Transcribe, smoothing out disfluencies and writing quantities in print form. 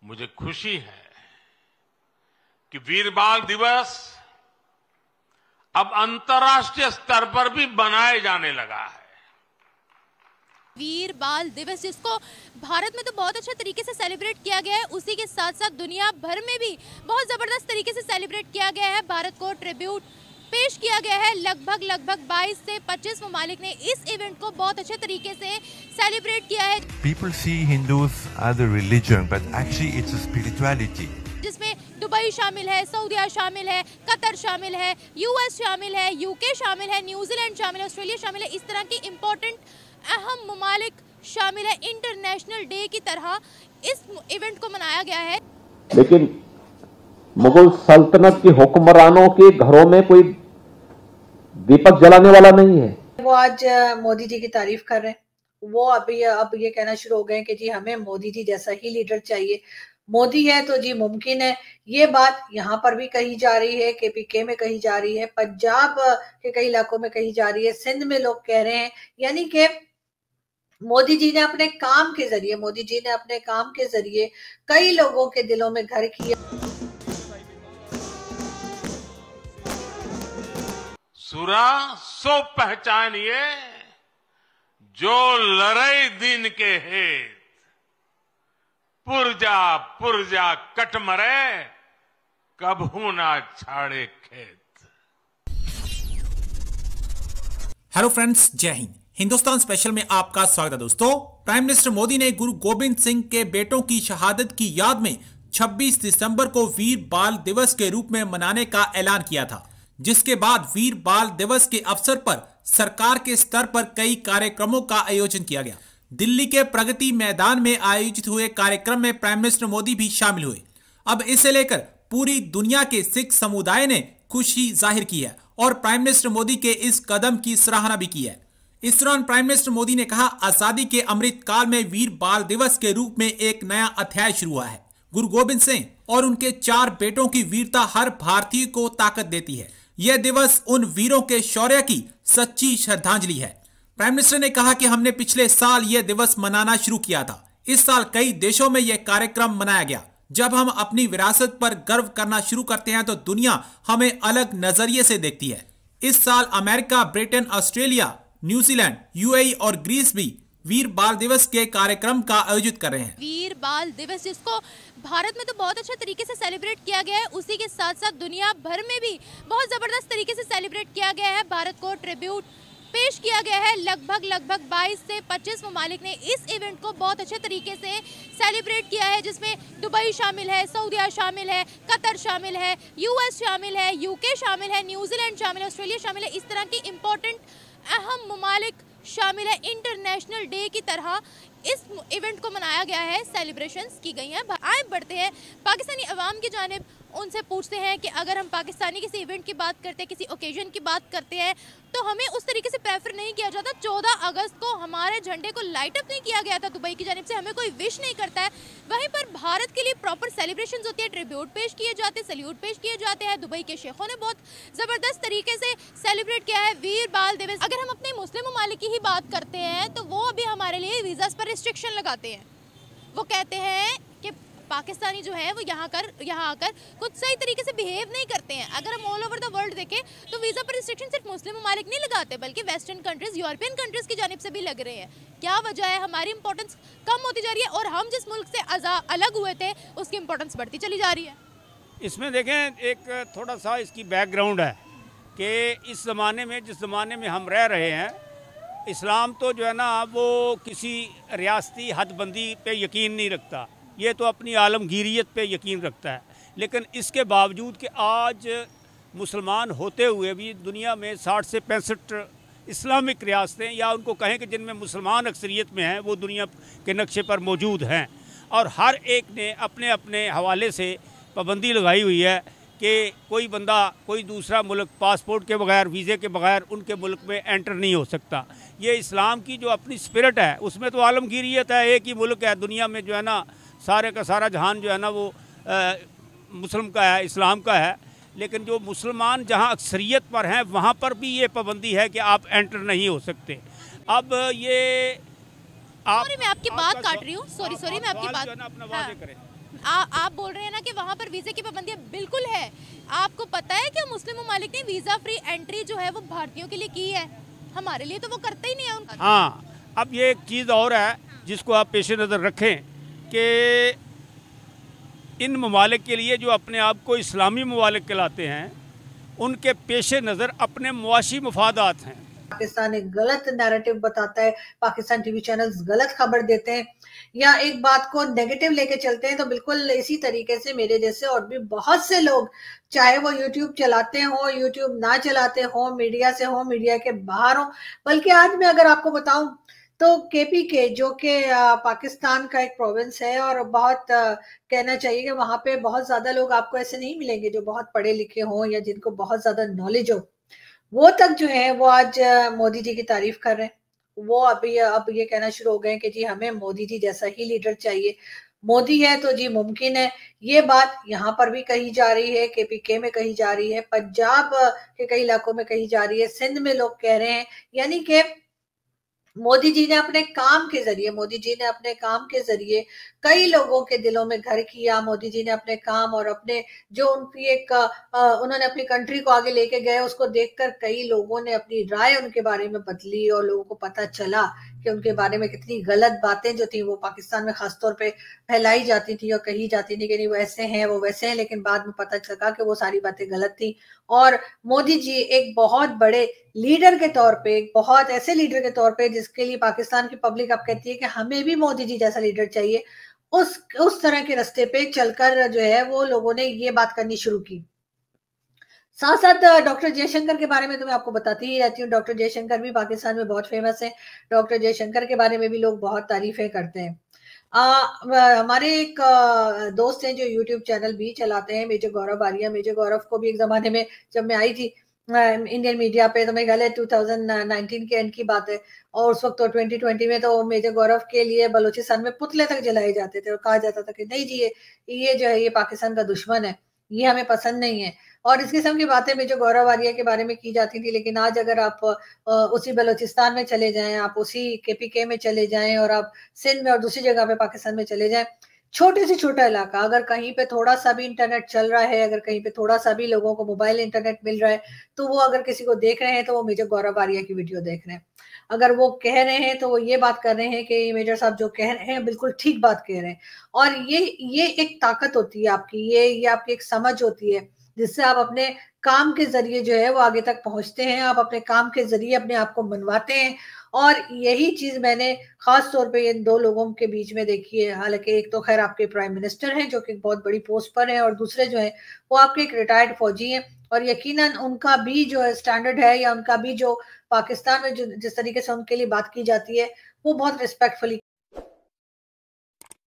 मुझे खुशी है कि वीर बाल दिवस अब अंतर्राष्ट्रीय स्तर पर भी मनाया जाने लगा है। वीर बाल दिवस जिसको भारत में तो बहुत अच्छे तरीके से सेलिब्रेट किया गया है, उसी के साथ साथ दुनिया भर में भी बहुत जबरदस्त तरीके से सेलिब्रेट किया गया है। भारत को ट्रिब्यूट पेश किया गया है। लगभग 22 से 25 ममालिक ने इस इवेंट को बहुत अच्छे तरीके से सेलिब्रेट किया है। People see Hindus as a religion, but actually it's a spirituality. जिसमें दुबई शामिल है, सऊदीया शामिल है, कतर शामिल है, यूएस शामिल है, यूके शामिल है, न्यूजीलैंड शामिल है, ऑस्ट्रेलिया शामिल है। इस तरह की इम्पोर्टेंट अहम ममालिक शामिल है। इंटरनेशनल डे की तरह इस इवेंट को मनाया गया है। लेकिन मुगल सल्तनत के हुक्मरानों के घरों में कोई दीपक जलाने वाला नहीं है। वो आज मोदी जी की तारीफ कर रहे हैं। वो अब ये कहना शुरू हो गए कि जी हमें मोदी जी जैसा ही लीडर चाहिए। मोदी है तो जी मुमकिन है। ये बात यहाँ पर भी कही जा रही है, केपीके में कही जा रही है, पंजाब के कई इलाकों में कही जा रही है, सिंध में लोग कह रहे हैं। यानी कि मोदी जी ने अपने काम के जरिए कई लोगों के दिलों में घर किया। सुरा सो पहचानिए जो लड़ई दिन के हेत, पुरजा कट मरे कबहू ना छाड़े खेत। हेलो फ्रेंड्स, जय हिंद। हिंदुस्तान स्पेशल में आपका स्वागत है दोस्तों। प्राइम मिनिस्टर मोदी ने गुरु गोबिंद सिंह के बेटों की शहादत की याद में 26 दिसंबर को वीर बाल दिवस के रूप में मनाने का ऐलान किया था, जिसके बाद वीर बाल दिवस के अवसर पर सरकार के स्तर पर कई कार्यक्रमों का आयोजन किया गया। दिल्ली के प्रगति मैदान में आयोजित हुए कार्यक्रम में प्राइम मिनिस्टर मोदी भी शामिल हुए। अब इसे लेकर पूरी दुनिया के सिख समुदाय ने खुशी जाहिर की है और प्राइम मिनिस्टर मोदी के इस कदम की सराहना भी की है। इस दौरान प्राइम मिनिस्टर मोदी ने कहा, आजादी के अमृत काल में वीर बाल दिवस के रूप में एक नया अध्याय शुरू हुआ है। गुरु गोबिंद सिंह और उनके 4 बेटों की वीरता हर भारतीय को ताकत देती है। यह दिवस उन वीरों के शौर्य की सच्ची श्रद्धांजलि है। प्राइम मिनिस्टर ने कहा कि हमने पिछले साल यह दिवस मनाना शुरू किया था। इस साल कई देशों में यह कार्यक्रम मनाया गया। जब हम अपनी विरासत पर गर्व करना शुरू करते हैं तो दुनिया हमें अलग नजरिए से देखती है। इस साल America, Britain, Australia, New Zealand, UAE और ग्रीस भी वीर बाल दिवस के कार्यक्रम का आयोजित कर रहे हैं। वीर बाल दिवस जिसको भारत में तो बहुत अच्छे तरीके से सेलिब्रेट किया गया है, उसी के साथ साथ दुनिया भर में भी बहुत जबरदस्त तरीके से सेलिब्रेट किया गया है। भारत को ट्रिब्यूट पेश किया गया है। लगभग 22 से 25 ममालिक ने इस इवेंट को बहुत अच्छे तरीके से सेलिब्रेट किया है, जिसमें दुबई शामिल है, सऊदीया शामिल है, कतर शामिल है, यूएस शामिल है, यूके शामिल है, न्यूजीलैंड शामिल है, ऑस्ट्रेलिया शामिल है। इस तरह की इम्पोर्टेंट अहम ममालिक शामिल है। इंटरनेशनल डे की तरह इस इवेंट को मनाया गया है, सेलिब्रेशंस की गई हैं। आए बढ़ते हैं पाकिस्तानी अवाम की जानिब, उनसे पूछते हैं कि अगर हम पाकिस्तानी किसी इवेंट की बात करते हैं, किसी ओकेजन की बात करते हैं, तो हमें उस तरीके से प्रेफर नहीं किया जाता। 14 अगस्त को हमारे झंडे को लाइट अप नहीं किया गया था दुबई की जानिब से, हमें कोई विश नहीं करता है। वहीं पर भारत के लिए प्रॉपर सेलिब्रेशंस होती है, ट्रिब्यूट पेश किए जाते हैं, सल्यूट पेश किए जाते हैं। दुबई के शेखों ने बहुत ज़बरदस्त तरीके से सेलिब्रेट किया है वीर बाल दिवस। अगर हम अपने मुस्लिम ममालिक की ही बात करते हैं तो वो अभी हमारे लिए वीज़ास पर रिस्ट्रिक्शन लगाते हैं। वो कहते हैं कि पाकिस्तानी जो है वो यहाँ आकर कुछ सही तरीके से बिहेव नहीं करते हैं। अगर हम ऑल ओवर द वर्ल्ड देखें तो वीज़ा पर रिस्ट्रिक्शन सिर्फ मुस्लिम ममालिक नहीं लगाते, बल्कि वेस्टर्न कंट्रीज, यूरोपियन कंट्रीज की जानिब से भी लग रहे हैं। क्या वजह है? हमारी इंपॉर्टेंस कम होती जा रही है और हम जिस मुल्क से अलग हुए थे उसकी इंपॉर्टेंस बढ़ती चली जा रही है। इसमें देखें, एक थोड़ा सा इसकी बैकग्राउंड है कि इस ज़माने में, जिस ज़माने में हम रह रहे हैं, इस्लाम तो जो है ना वो किसी रियासती हदबंदी पे यकीन नहीं रखता, ये तो अपनी आलमगीरियत पे यकीन रखता है। लेकिन इसके बावजूद कि आज मुसलमान होते हुए भी दुनिया में 60 से 65 इस्लामिक रियासतें, या उनको कहें कि जिनमें मुसलमान अक्सरियत में हैं, वो दुनिया के नक्शे पर मौजूद हैं। और हर एक ने अपने अपने हवाले से पाबंदी लगाई हुई है कि कोई बंदा कोई दूसरा मुल्क पासपोर्ट के बगैर, वीज़े के बगैर उनके मुल्क में एंटर नहीं हो सकता। ये इस्लाम की जो अपनी स्पिरिट है, उसमें तो आलमगीरियत है, एक ही मुल्क है दुनिया में जो है ना, सारे का सारा जहान जो है ना वो मुस्लिम का है, इस्लाम का है। लेकिन जो मुसलमान जहाँ अक्सरियत पर हैं वहाँ पर भी ये पाबंदी है कि आप एंटर नहीं हो सकते। अब ये सॉरी मैं आपकी बात काट रही हूँ, सॉरी मैं आपकी बात, अपना वादे करें। आप बोल रहे हैं ना कि वहाँ पर वीज़े की पाबंदी बिल्कुल है। आपको पता है कि मुस्लिम ममालिक ने वीज़ा फ्री एंट्री जो है वो भारतीयों के लिए की है, हमारे लिए तो वो करते ही नहीं है उनका। हाँ, अब ये एक चीज़ और है जिसको आप पेश नज़र रखें कि इन ममालिक के लिए जो अपने आप को इस्लामी ममालिक कहलाते हैं, उनके पेश नज़र अपने मुआशी मफादात हैं। पाकिस्तान एक गलत नैरेटिव बताता है, पाकिस्तान टीवी चैनल्स गलत खबर देते हैं या एक बात को नेगेटिव लेके चलते हैं, तो बिल्कुल इसी तरीके से मेरे जैसे और भी बहुत से लोग, चाहे वो यूट्यूब चलाते हो, यूट्यूब ना चलाते हो, मीडिया से हो, मीडिया के बाहर हो, बल्कि आज मैं अगर आपको बताऊं तो केपीके जो कि पाकिस्तान का एक प्रोविंस है और बहुत कहना चाहिए कि वहां पे बहुत ज्यादा लोग आपको ऐसे नहीं मिलेंगे जो बहुत पढ़े लिखे हों या जिनको बहुत ज्यादा नॉलेज हो, वो तक जो है वो आज मोदी जी की तारीफ कर रहे हैं। वो अब ये कहना शुरू हो गए कि जी हमें मोदी जी जैसा ही लीडर चाहिए, मोदी है तो जी मुमकिन है। ये बात यहाँ पर भी कही जा रही है, केपीके में कही जा रही है, पंजाब के कई इलाकों में कही जा रही है, सिंध में लोग कह रहे हैं, यानी कि मोदी जी ने अपने काम के जरिए कई लोगों के दिलों में घर किया। मोदी जी ने अपने काम और अपने जो उनकी एक उन्होंने अपनी कंट्री को आगे लेके गए, उसको देखकर कई लोगों ने अपनी राय उनके बारे में बदली और लोगों को पता चला कि उनके बारे में कितनी गलत बातें जो थी वो पाकिस्तान में खासतौर पे फैलाई जाती थी और कही जाती थी कि नहीं वो ऐसे हैं वो वैसे हैं, लेकिन बाद में पता चला कि वो सारी बातें गलत थी। और मोदी जी एक बहुत बड़े लीडर के तौर पे, एक बहुत ऐसे लीडर के तौर पे जिसके लिए पाकिस्तान की पब्लिक अब कहती है कि हमें भी मोदी जी जैसा लीडर चाहिए, उस तरह के रास्ते पे चलकर जो है वो लोगों ने ये बात करनी शुरू की। साथ साथ डॉक्टर जयशंकर के बारे में तो मैं आपको बताती ही रहती हूँ, डॉक्टर जयशंकर भी पाकिस्तान में बहुत फेमस है। डॉक्टर जयशंकर के बारे में भी लोग बहुत तारीफें करते हैं। हमारे एक दोस्त हैं जो यूट्यूब चैनल भी चलाते हैं, मेजर गौरव आर्या। मेजर गौरव को भी एक जमाने में जब मैं आई थी इंडियन मीडिया पे, तो मैं गल 2019 के एंड की बात है, और उस वक्त तो 2020 में तो मेजर गौरव के लिए बलूचिस्तान में पुतले तक जलाए जाते थे और कहा जाता था कि नहीं जी ये जो है ये पाकिस्तान का दुश्मन है, ये हमें पसंद नहीं है, और इस किस्म की बातें मेजर गौरव आर्या के बारे में की जाती थी। लेकिन आज अगर आप उसी बलूचिस्तान में चले जाएं, आप उसी केपीके में चले जाएं और आप सिंध में और दूसरी जगह पे पाकिस्तान में चले जाएं, छोटे से छोटा इलाका, अगर कहीं पे थोड़ा सा भी इंटरनेट चल रहा है, अगर कहीं पे थोड़ा सा भी लोगों को मोबाइल इंटरनेट मिल रहा है, तो वो अगर किसी को देख रहे हैं तो वो मेजर गौरव आर्या की वीडियो देख रहे हैं। अगर वो कह रहे हैं तो वो ये बात कर रहे हैं कि मेजर साहब जो कह रहे हैं बिल्कुल ठीक बात कह रहे हैं। और ये एक ताकत होती है आपकी, ये आपकी एक समझ होती है जिससे आप अपने काम के जरिए जो है वो आगे तक पहुंचते हैं, आप अपने काम के जरिए अपने आप को मनवाते हैं। और यही चीज मैंने खास तौर पे इन दो लोगों के बीच में देखी है। हालांकि एक तो खैर आपके प्राइम मिनिस्टर हैं जो कि बहुत बड़ी पोस्ट पर है, और दूसरे जो है वो आपके एक रिटायर्ड फौजी हैं, और यकीनन उनका भी जो है स्टैंडर्ड है या उनका भी जो पाकिस्तान में जो जिस तरीके से उनके लिए बात की जाती है वो बहुत रिस्पेक्टफुली